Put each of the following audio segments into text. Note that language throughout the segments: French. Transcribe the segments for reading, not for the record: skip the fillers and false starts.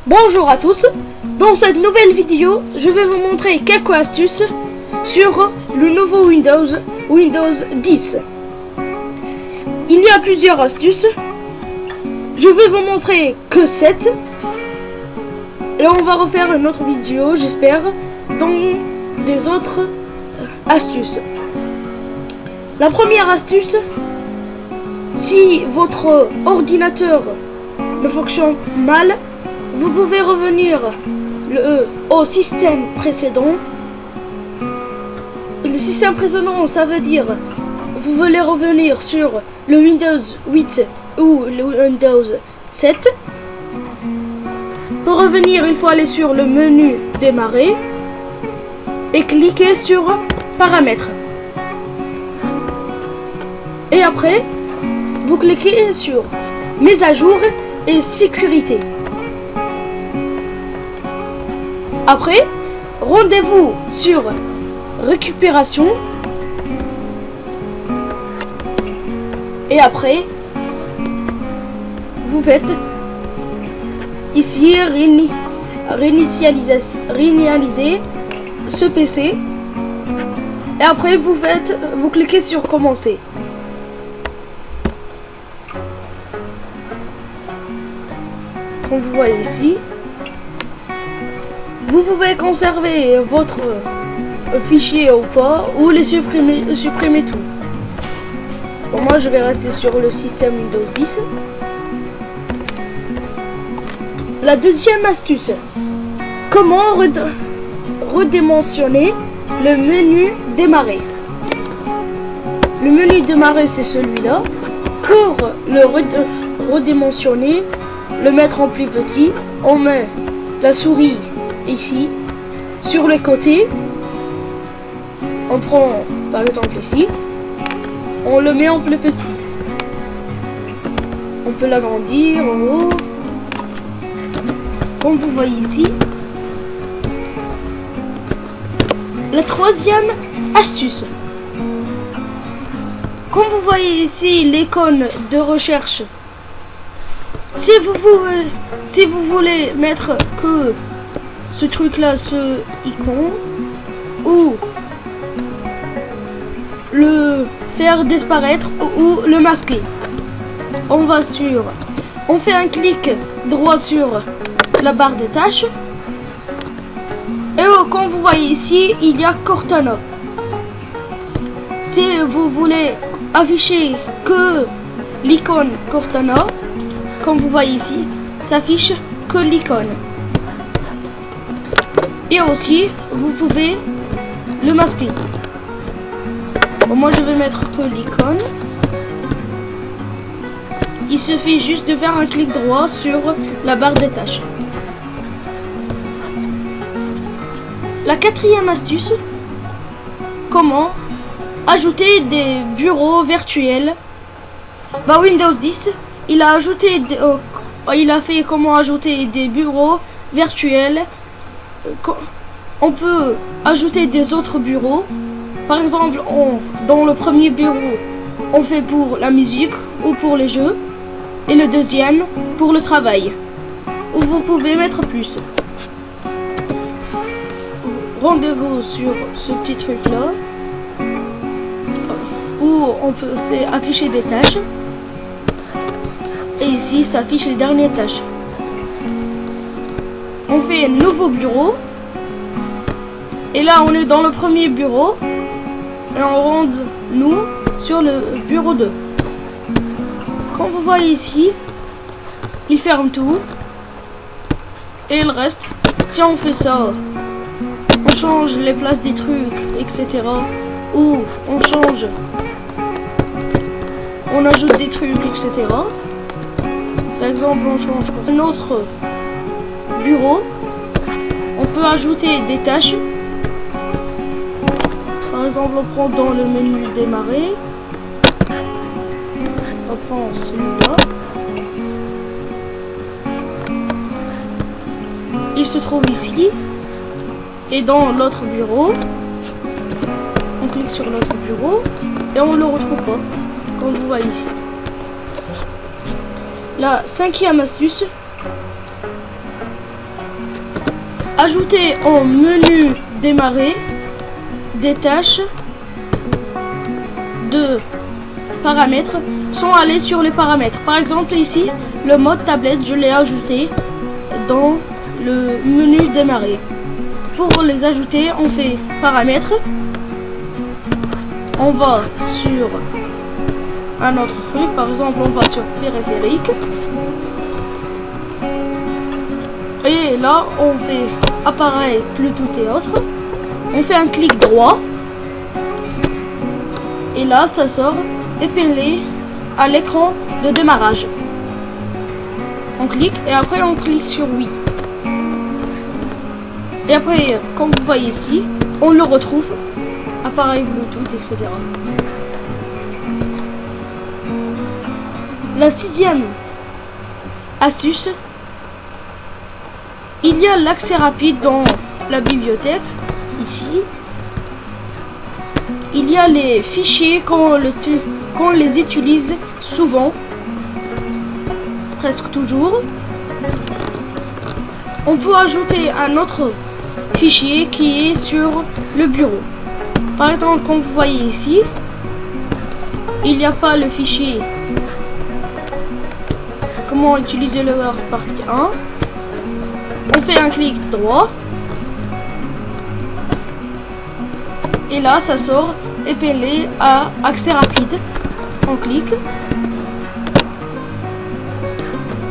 Bonjour à tous, dans cette nouvelle vidéo, je vais vous montrer quelques astuces sur le nouveau Windows 10. Il y a plusieurs astuces, je vais vous montrer que 7. Et on va refaire une autre vidéo, j'espère, dans des autres astuces. La première astuce, si votre ordinateur ne fonctionne mal, vous pouvez revenir au système précédent. Le système précédent, ça veut dire vous voulez revenir sur le Windows 8 ou le Windows 7. Pour revenir, il faut aller sur le menu démarrer et cliquer sur paramètres. Et après, vous cliquez sur mise à jour et sécurité. Après, rendez-vous sur récupération. Et après, vous faites ici réinitialiser ce PC. Et après, vous cliquez sur commencer. Comme vous voyez ici, vous pouvez conserver votre fichier ou pas, ou les supprimer tout. Bon, moi je vais rester sur le système Windows 10. La deuxième astuce, comment redimensionner le menu démarrer. Le menu démarrer, c'est celui-là. Pour le redimensionner, le mettre en plus petit, on met la souris ici, sur les côtés. On prend par exemple ici, on le met en plus petit. On peut l'agrandir en haut. Comme vous voyez ici. La troisième astuce. Comme vous voyez ici l'icône de recherche. Si vous voulez mettre que ce truc là, ce icône, ou le faire disparaître ou le masquer, on fait un clic droit sur la barre des tâches et comme vous voyez ici, il y a Cortana. Si vous voulez afficher que l'icône Cortana, comme vous voyez ici, s'affiche que l'icône. Et aussi, vous pouvez le masquer. Bon, moi, je vais mettre que l'icône. Il suffit juste de faire un clic droit sur la barre des tâches. La quatrième astuce, comment ajouter des bureaux virtuels. Windows 10, il a fait comment ajouter des bureaux virtuels. On peut ajouter des autres bureaux. Par exemple, dans le premier bureau, on fait pour la musique ou pour les jeux. Et le deuxième, pour le travail. Où vous pouvez mettre plus. Rendez-vous sur ce petit truc là. Où on peut afficher des tâches. Et ici, ça affiche les dernières tâches. On fait un nouveau bureau. Et là, on est dans le premier bureau. Et on rentre, nous, sur le bureau 2. Comme vous voyez ici, il ferme tout. Et il reste. Si on fait ça, on change les places des trucs, etc. Ou on change, on ajoute des trucs, etc. Par exemple, on change un autre bureau. On peut ajouter des tâches. Par exemple, on prend dans le menu démarrer. On prend celui-là. Il se trouve ici. Et dans l'autre bureau, on clique sur l'autre bureau et on ne le retrouve pas, comme vous voyez ici. La cinquième astuce, ajouter au menu démarrer des tâches de paramètres sans aller sur les paramètres. Par exemple ici, le mode tablette, je l'ai ajouté dans le menu démarrer. Pour les ajouter, on fait paramètres, on va sur un autre truc, par exemple on va sur périphérique, et là on fait appareil, Bluetooth et autres, on fait un clic droit, et là ça sort épinglé à l'écran de démarrage. On clique et après on clique sur oui. Et après, comme vous voyez ici, on le retrouve, appareil Bluetooth, etc. La 6e astuce, il y a l'accès rapide dans la bibliothèque, ici. Il y a les fichiers qu'on les utilise souvent, presque toujours. On peut ajouter un autre fichier qui est sur le bureau. Par exemple, comme vous voyez ici, il n'y a pas le fichier comment utiliser le Word partie 1. On fait un clic droit et là ça sort épinglé à accès rapide. On clique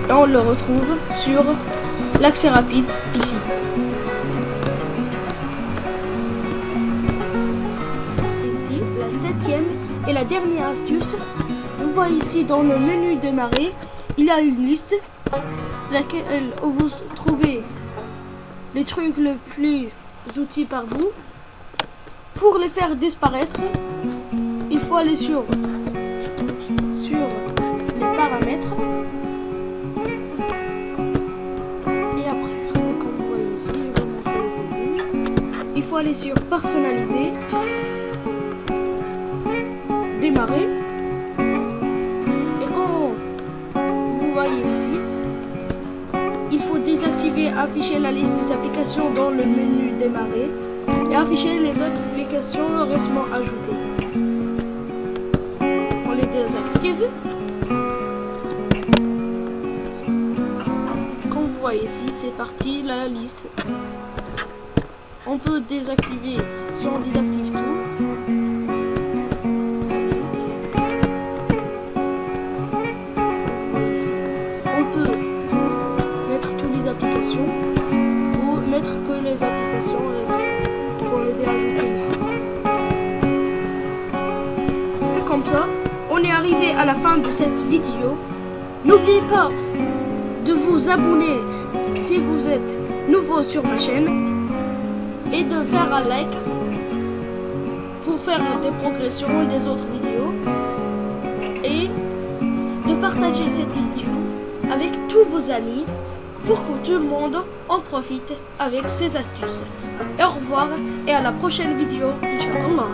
et on le retrouve sur l'accès rapide ici. Ici, la 7e et la dernière astuce. On voit ici dans le menu démarrer, il y a une liste laquelle vous trouvez les trucs les plus utiles par vous. Pour les faire disparaître, il faut aller sur les paramètres. Il faut aller sur personnaliser, démarrer, et quand vous voyez ici, il faut désactiver, afficher la liste des applications dans le menu démarrer et afficher les applications récemment ajoutées. On les désactive. Comme vous voyez ici, c'est parti la liste. On peut désactiver si on désactive tout. On peut mettre toutes les applications ou mettre que les applications qu'on les a ajoutées ici. Et comme ça, on est arrivé à la fin de cette vidéo. N'oubliez pas de vous abonner si vous êtes nouveau sur ma chaîne, et de faire un like pour faire des progressions des autres vidéos, et de partager cette vidéo avec tous vos amis pour que tout le monde en profite avec ces astuces. Et au revoir et à la prochaine vidéo, Inch'Allah.